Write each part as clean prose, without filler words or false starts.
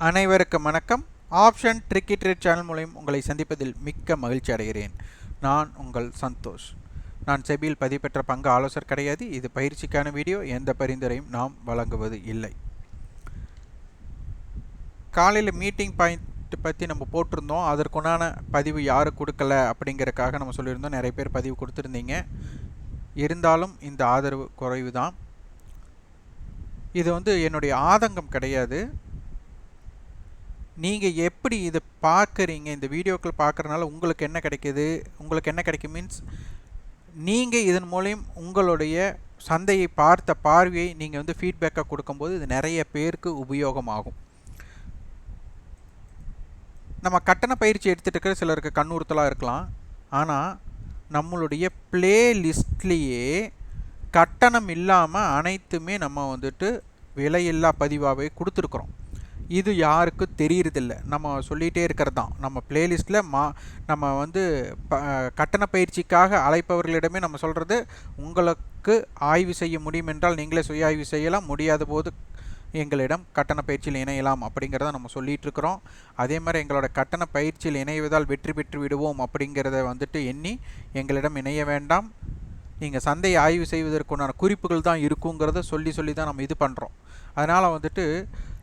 அனைவருக்கும் வணக்கம். Option tricky trade channel மூலம் உங்களை சந்திப்பதில் மிக்க மகிழ்ச்சி அடைகிறேன். நான் உங்கள் சந்தோஷ். நான் செபியில் பதிவு பெற்ற பங்கு ஆலோசகர் கிடையாது. இது பயிற்சிக்கான வீடியோ. எந்த பரிந்துரையும் நாம் வழங்குவது இல்லை. காலையில் மீட்டிங் பாயிண்ட் பற்றி நம்ம போட்டிருந்தோம். அதற்குண்டான பதிவு யாரு கொடுக்கல அப்படிங்கிறதுக்காக நம்ம சொல்லியிருந்தோம். நிறைய பேர் பதிவு கொடுத்துருந்தீங்க. இருந்தாலும் இந்த ஆதரவு குறைவு தான். இது என்னுடைய ஆதங்கம் கிடையாது. நீங்கள் எப்படி இதை பார்க்குறீங்க, இந்த வீடியோக்கள் பார்க்குறதுனால உங்களுக்கு என்ன கிடைக்கிது, உங்களுக்கு என்ன கிடைக்கும் மீன்ஸ் நீங்கள் இதன் மூலம் உங்களுடைய சந்தையை பார்த்த பார்வையை நீங்கள் ஃபீட்பேக்காக கொடுக்கும்போது இது நிறைய பேருக்கு உபயோகமாகும். நம்ம கட்டண பயிற்சி எடுத்துகிட்டு இருக்கிற சிலருக்கு கண்ணுறுத்தலாக இருக்கலாம். ஆனால் நம்மளுடைய பிளேலிஸ்ட்லேயே கட்டணம் இல்லாமல் அனைத்துமே நம்ம விலையில்லா பதிவாகவே கொடுத்துருக்குறோம். இது யாருக்கு தெரியறதில்ல. நம்ம சொல்லிகிட்டே இருக்கிறது தான். நம்ம பிளேலிஸ்ட்டில் நம்ம கட்டண பயிற்சிக்காக அழைப்பவர்களிடமே நம்ம சொல்கிறது, உங்களுக்கு ஆய்வு செய்ய முடியும் என்றால் நீங்களே சுய ஆய்வு செய்யலாம், முடியாத போது எங்களிடம் கட்டண பயிற்சியில் இணையலாம் அப்படிங்கிறத நம்ம சொல்லிகிட்டு இருக்கிறோம். அதே மாதிரி எங்களோட கட்டண பயிற்சியில் இணைவதால் வெற்றி பெற்று விடுவோம் அப்படிங்கிறத எண்ணி எங்களிடம் இணைய வேண்டாம். நீங்கள் சந்தையை ஆய்வு செய்வதற்குண்டான குறிப்புகள் தான் இருக்குங்கிறத சொல்லி தான் நம்ம இது பண்ணுறோம். அதனால்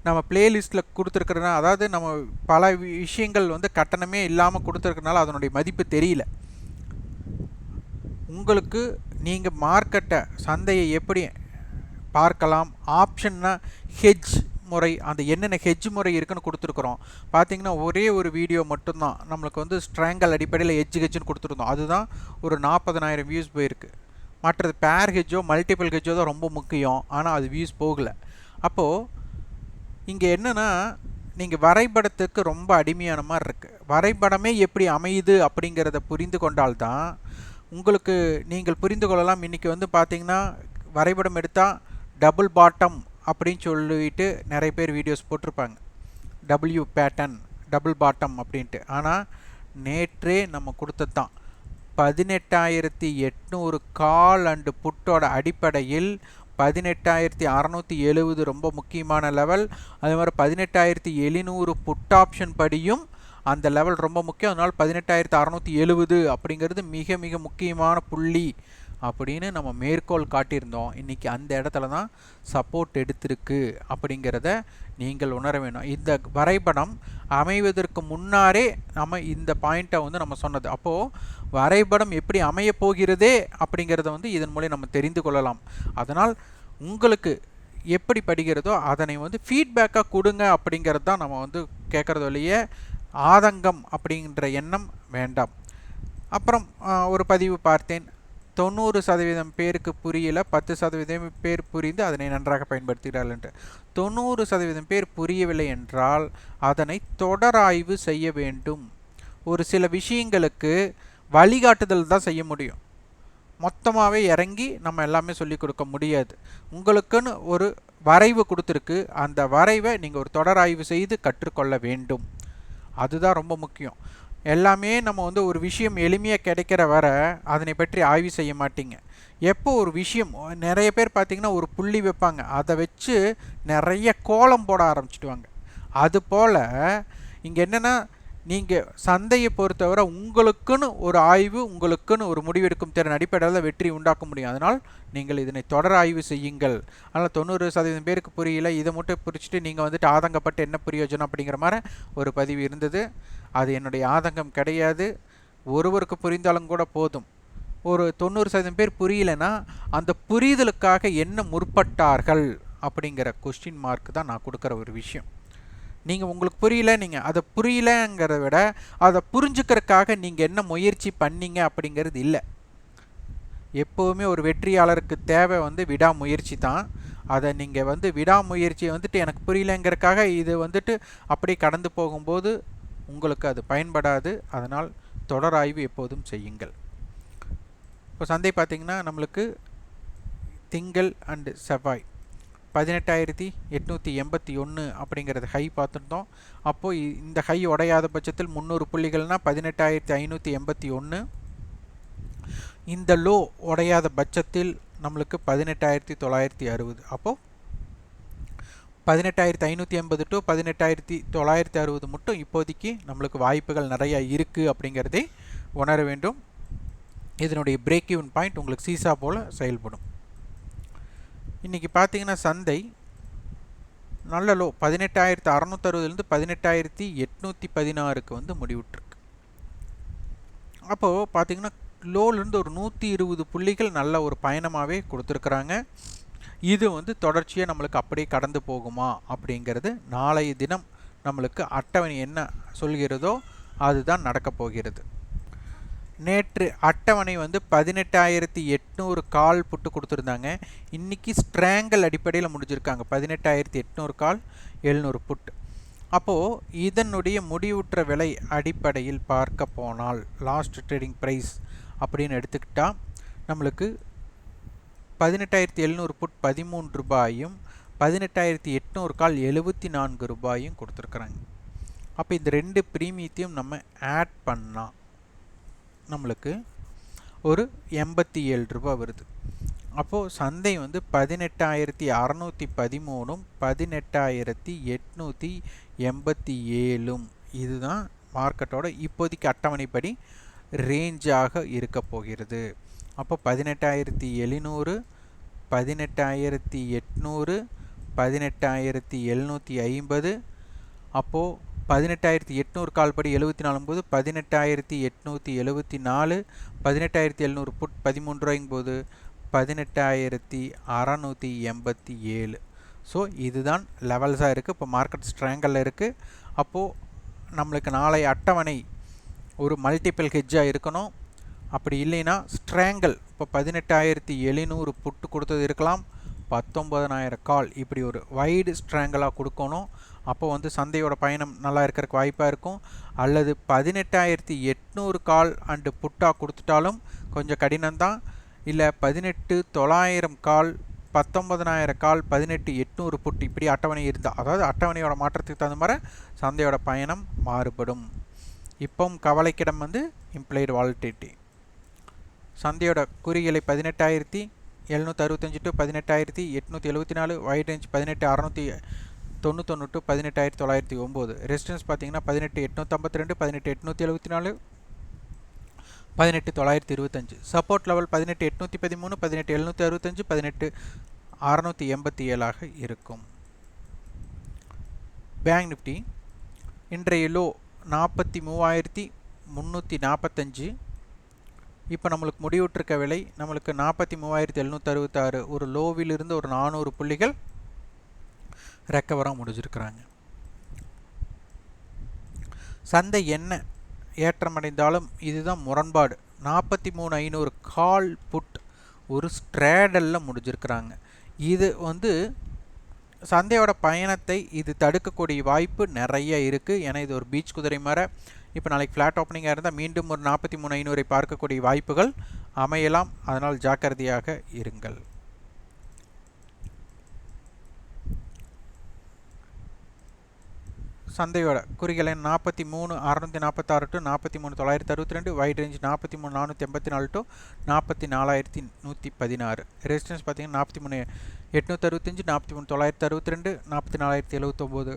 நம்ம பிளேலிஸ்ட்டில் கொடுத்துருக்கிறதுனா, அதாவது நம்ம பல விஷயங்கள் கட்டணமே இல்லாமல் கொடுத்துருக்கனால அதனுடைய மதிப்பு தெரியல. உங்களுக்கு நீங்கள் மார்க்கெட்டை சந்தையை எப்படி பார்க்கலாம், ஆப்ஷன்னா ஹெட்ஜ் முறை, அந்த என்னென்ன ஹெட்ஜ் முறை இருக்குன்னு கொடுத்துருக்குறோம். பார்த்திங்கன்னா ஒரே ஒரு வீடியோ மட்டும்தான் நம்மளுக்கு ஸ்ட்ராங்கல் அடிப்படையில் ஹெட்ஜுன்னு கொடுத்துருந்தோம். அதுதான் ஒரு 40,000 வியூஸ் போயிருக்கு. மற்றது பேர் ஹெட்ஜோ மல்டிபிள் ஹெட்ஜோ தான் ரொம்ப முக்கியம். ஆனால் அது வியூஸ் போகலை. அப்போது இங்கே என்னென்னா, நீங்கள் வரைபடத்துக்கு ரொம்ப அடிமையான மாதிரி இருக்குது. வரைபடமே எப்படி அமையுது அப்படிங்கிறத புரிந்து கொண்டால்தான் உங்களுக்கு நீங்கள் புரிந்து கொள்ளலாம். இன்றைக்கி பார்த்திங்கன்னா வரைபடம் எடுத்தால் டபுள் பாட்டம் அப்படின்னு சொல்லிட்டு நிறைய பேர் வீடியோஸ் போட்டிருப்பாங்க. டபிள்யூ பேட்டர்ன், டபுள் பாட்டம் அப்படின்ட்டு. ஆனால் நேற்றே நம்ம கொடுத்தது தான் 18,800 கால் அண்டு புட்டோட அடிப்படையில் 18,670 ரொம்ப முக்கியமான லெவல். அதே மாதிரி 18,700 புட் ஆப்ஷன் படியும் அந்த லெவல் ரொம்ப முக்கியம். அதனால் 18,670 அப்படிங்கிறது மிக மிக முக்கியமான புள்ளி அப்படின்னு நம்ம மேற்கோள் காட்டியிருந்தோம். இன்றைக்கி அந்த இடத்துல தான் சப்போர்ட் எடுத்திருக்கு அப்படிங்கிறத நீங்கள் உணர வேணும். இந்த வரைபடம் அமைவதற்கு முன்னாரே நம்ம இந்த பாயிண்ட்டை நம்ம சொன்னது. அப்போது வரைபடம் எப்படி அமைய போகிறதே அப்படிங்கிறத இதன் மூலம் நம்ம தெரிந்து கொள்ளலாம். அதனால் உங்களுக்கு எப்படி படிக்கிறதோ அதனை ஃபீட்பேக்காக கொடுங்க அப்படிங்கிறது தான் நம்ம கேட்குறது இல்லையே. ஆதங்கம் அப்படிங்கிற எண்ணம் வேண்டாம். அப்புறம் ஒரு பதிவு பார்த்தேன், 90% பேருக்கு புரியல, 10% பேர் புரிந்து அதனை நன்றாக பயன்படுத்துகிறார்கள். 90% பேர் புரியவில்லை என்றால் அதனை தொடராய்வு செய்ய வேண்டும். ஒரு சில விஷயங்களுக்கு வழிகாட்டுதல் தான் செய்ய முடியும். மொத்தமாகவே இறங்கி நம்ம எல்லாமே சொல்லிக் கொடுக்க முடியாது. உங்களுக்குன்னு ஒரு வரைவு கொடுத்துருக்கு. அந்த வரைவை நீங்கள் ஒரு தொடராய்வு செய்து கற்றுக்கொள்ள வேண்டும். அதுதான் ரொம்ப முக்கியம். எல்லாமே நம்ம ஒரு விஷயம் எளிமையாக கிடைக்கிற வர அதனை பற்றி ஆய்வு செய்ய மாட்டீங்க. எப்போ ஒரு விஷயம் நிறைய பேர் பார்த்திங்கன்னா ஒரு புள்ளி வைப்பாங்க, அதை வச்சு நிறைய கோலம் போட ஆரம்பிச்சிடுவாங்க. அதுபோல் இங்கே என்னென்னா, நீங்கள் சந்தையை பொறுத்தவரை உங்களுக்குன்னு ஒரு ஆய்வு, உங்களுக்குன்னு ஒரு முடிவெடுக்கும் திறன் அடிப்படையில் வெற்றி உண்டாக்க முடியும். அதனால் நீங்கள் இதனை தொடர் ஆய்வு செய்யுங்கள். அதனால் 90% பேருக்கு புரியல, இதை மட்டும் புரிச்சுட்டு நீங்கள் ஆதங்கப்பட்டு என்ன பிரயோஜனம் அப்படிங்கிற மாதிரி ஒரு பதிவு இருந்தது. அது என்னுடைய ஆதங்கம் கிடையாது. ஒருவருக்கு புரிந்தாலும் கூட போதும். ஒரு 90% பேர் புரியலைன்னா அந்த புரிதலுக்காக என்ன முற்பட்டார்கள் அப்படிங்கிற கொஸ்டின் மார்க் தான் நான் கொடுக்குற ஒரு விஷயம். நீங்கள் உங்களுக்கு புரியல, நீங்கள் அதை புரியலங்கிறத விட அதை புரிஞ்சுக்கிறதுக்காக நீங்கள் என்ன முயற்சி பண்ணீங்க அப்படிங்கிறது இல்லை. எப்போவுமே ஒரு வெற்றியாளருக்கு தேவை விடாமுயற்சி தான். அதை நீங்கள் விடாமுயற்சியை எனக்கு புரியலங்கிறதுக்காக இது அப்படி கடந்து போகும்போது உங்களுக்கு அது பயன்படாது. அதனால் தொடராய்வு எப்போதும் செய்யுங்கள். இப்போ சந்தை பார்த்திங்கன்னா நம்மளுக்கு திங்கள் அண்டு செவ்வாய் 18,881 அப்படிங்கிறது ஹை பார்த்துருந்தோம். அப்போது இந்த ஹை உடையாத பட்சத்தில் 300 புள்ளிகள்னால் 18,581. இந்த லோ உடையாத பட்சத்தில் நம்மளுக்கு 18,960. அப்போது 18,580 டு 18,960 மட்டும் இப்போதைக்கு நம்மளுக்கு வாய்ப்புகள் நிறைய இருக்குது அப்படிங்கிறதை உணர வேண்டும். இதனுடைய பிரேக் ஈவன் பாயிண்ட் உங்களுக்கு சீசா போல் செயல்படும். இன்றைக்கி பார்த்தீங்கன்னா சந்தை நல்ல லோ 18,660லேருந்து 18,816க்கு வந்து முடிவுட்டிருக்கு. அப்போது பார்த்தீங்கன்னா லோலேருந்து ஒரு 120 புள்ளிகள் நல்ல ஒரு பயணமாகவே கொடுத்துருக்குறாங்க. இது வந்து தொடர்ச்சியாக நம்மளுக்கு அப்படியே கடந்து போகுமா அப்படிங்கிறது நாளைய தினம் நம்மளுக்கு அட்டவணை என்ன சொல்கிறதோ அதுதான் நடக்கப் போகிறது. நேற்று அட்டவணை வந்து 18,800 கால் புட்டு கொடுத்துருந்தாங்க. இன்றைக்கி ஸ்ட்ராங்கல் அடிப்படையில் முடிஞ்சிருக்காங்க. 18,800 கால் 700 புட்டு. அப்போது இதனுடைய முடிவுற்ற விலை அடிப்படையில் பார்க்க போனால் லாஸ்ட் ட்ரேடிங் ப்ரைஸ் அப்படின்னு எடுத்துக்கிட்டால் நம்மளுக்கு 18,700 புட் 13 ரூபாயும் 18,800 கால் 74 ரூபாயும் கொடுத்துருக்குறாங்க. அப்போ இந்த ரெண்டு ப்ரீமியத்தையும் நம்ம ஆட் பண்ணால் நம்மளுக்கு ஒரு 87 ரூபா வருது. அப்போது சந்தை வந்து 18,613 18,887 இதுதான் மார்க்கெட்டோட இப்போதைக்கு அட்டவணைப்படி ரேஞ்சாக இருக்க போகிறது. அப்போ 18,700 18,800 18,750 அப்போது 18,800 கால் படி 74 போது 18,874 18,700 புட் 13 ரூபாய்க்கும் போது 18,687. ஸோ இதுதான் லெவல்ஸாக இருக்குது. இப்போ மார்க்கெட் ஸ்ட்ராங்கில் இருக்குது. அப்போது நம்மளுக்கு நாளை அட்டவணை ஒரு மல்டிபிள் ஹெட்ஜாக இருக்கணும். அப்படி இல்லைன்னா ஸ்ட்ராங்கல் இப்போ 18,700 புட்டு கொடுத்தது இருக்கலாம், 19,000 கால் இப்படி ஒரு வைடு ஸ்ட்ராங்கலாக கொடுக்கணும். அப்போ வந்து சந்தையோட பயணம் நல்லா இருக்கிறதுக்கு வாய்ப்பாக இருக்கும். அல்லது 18,800 கால் அண்டு புட்டாக கொடுத்துட்டாலும் கொஞ்சம் கடினம்தான். இல்லை 18,900 கால் 19,000 கால் 18,800 புட்டு இப்படி அட்டவணை இருந்தால், அதாவது அட்டவணையோட மாற்றத்துக்கு தகுந்த மாதிரி சந்தையோட பயணம் மாறுபடும். இப்போவும் கவலைக்கிடம் வந்து இம்ப்ளைடு வாலட்டிலிட்டி. சந்தையோட குறிகளை 18,765 to 18,874, wide range 18,691 to 18,909. Resistance பார்த்தீங்கன்னா 18,852 18,874 18,925. சப்போர்ட் லெவல் 18,813 18,765 18,687 இருக்கும். பேங்க் நிஃப்டி இன்றைய லோ 43,345. இப்போ நம்மளுக்கு முடிவுற்றிருக்க விலை நம்மளுக்கு 43,766. ஒரு லோவிலிருந்து ஒரு 400 புள்ளிகள் ரெக்கவராக முடிஞ்சிருக்கிறாங்க. சந்தை என்ன ஏற்றமடைந்தாலும் இதுதான் முரண்பாடு. 43,500 கால் புட் ஒரு ஸ்ட்ராடலில் முடிஞ்சிருக்கிறாங்க. இது வந்து சந்தையோட பயணத்தை இது தடுக்கக்கூடிய வாய்ப்பு நிறைய இருக்குது. ஏன்னா இது ஒரு பீச் குதிரை மாதிரி. இப்போ நாளைக்கு ஃப்ளாட் ஓப்பனிங்காக இருந்தால் மீண்டும் ஒரு 43,500 பார்க்கக்கூடிய வாய்ப்புகள் அமையலாம். அதனால் ஜாக்கிரதையாக இருங்கள். சந்தையோட குறிகளை 43,646 to 43,962, wide range 43,484 to 44,116. Resistance பார்த்தீங்கன்னா 43,865 43,962 44,079.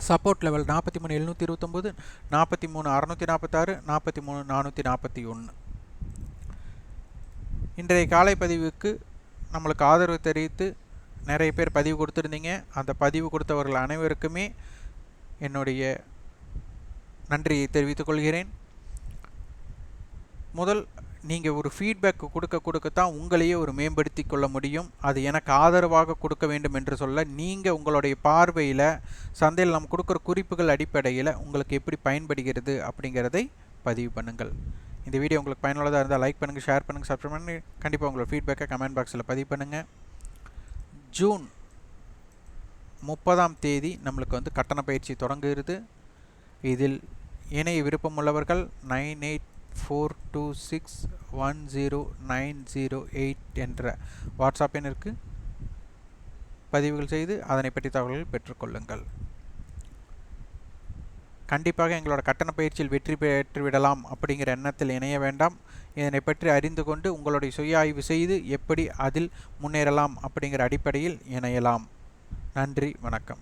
Support level 43,729 43,646 43,441. இன்றைய காலை பதிவுக்கு நம்மளுக்கு ஆதரவு தெரிவித்து நிறைய பேர் பதிவு கொடுத்துருந்தீங்க. அந்த பதிவு கொடுத்தவர்கள் அனைவருக்குமே என்னுடைய நன்றியை தெரிவித்துக் கொள்கிறேன். முதல் நீங்கள் ஒரு ஃபீட்பேக் கொடுக்கத்தான் உங்களையே ஒரு மேம்படுத்தி கொள்ள முடியும். அது எனக்கு ஆதரவாக கொடுக்க வேண்டும் என்று சொல்ல, நீங்கள் உங்களுடைய பார்வையில் சந்தையில் நம்ம கொடுக்குற குறிப்புகள் அடிப்படையில் உங்களுக்கு எப்படி பயன்படுகிறது அப்படிங்கிறதை பதிவு பண்ணுங்கள். இந்த வீடியோ உங்களுக்கு பயனுள்ளதாக இருந்தால் லைக் பண்ணுங்கள், ஷேர் பண்ணுங்கள், சப்ஸ்கிரைப் பண்ணி கண்டிப்பாக உங்களோட ஃபீட்பேக்கை கமெண்ட் பாக்ஸில் பதிவு பண்ணுங்கள். ஜூன் 30ஆம் தேதி நம்மளுக்கு வந்து கட்டண பயிற்சி தொடங்குகிறது. இதில் இணைய விருப்பமுள்ளவர்கள் 9842610908 என்ற வாட்ஸ்அப் எண்ணிற்கு பதிவுகள் செய்து அதனை பற்றி தகவல்கள் பெற்றுக்கொள்ளுங்கள். கண்டிப்பாக எங்களோட கட்டண பயிற்சியில் வெற்றி பெற்றுவிடலாம் அப்படிங்கிற எண்ணத்தில் இணைய வேண்டாம். இதனை பற்றி அறிந்து கொண்டு உங்களுடைய சுய ஆய்வு செய்து எப்படி அதில் முன்னேறலாம் அப்படிங்கிற அடிப்படையில் இணையலாம். நன்றி, வணக்கம்.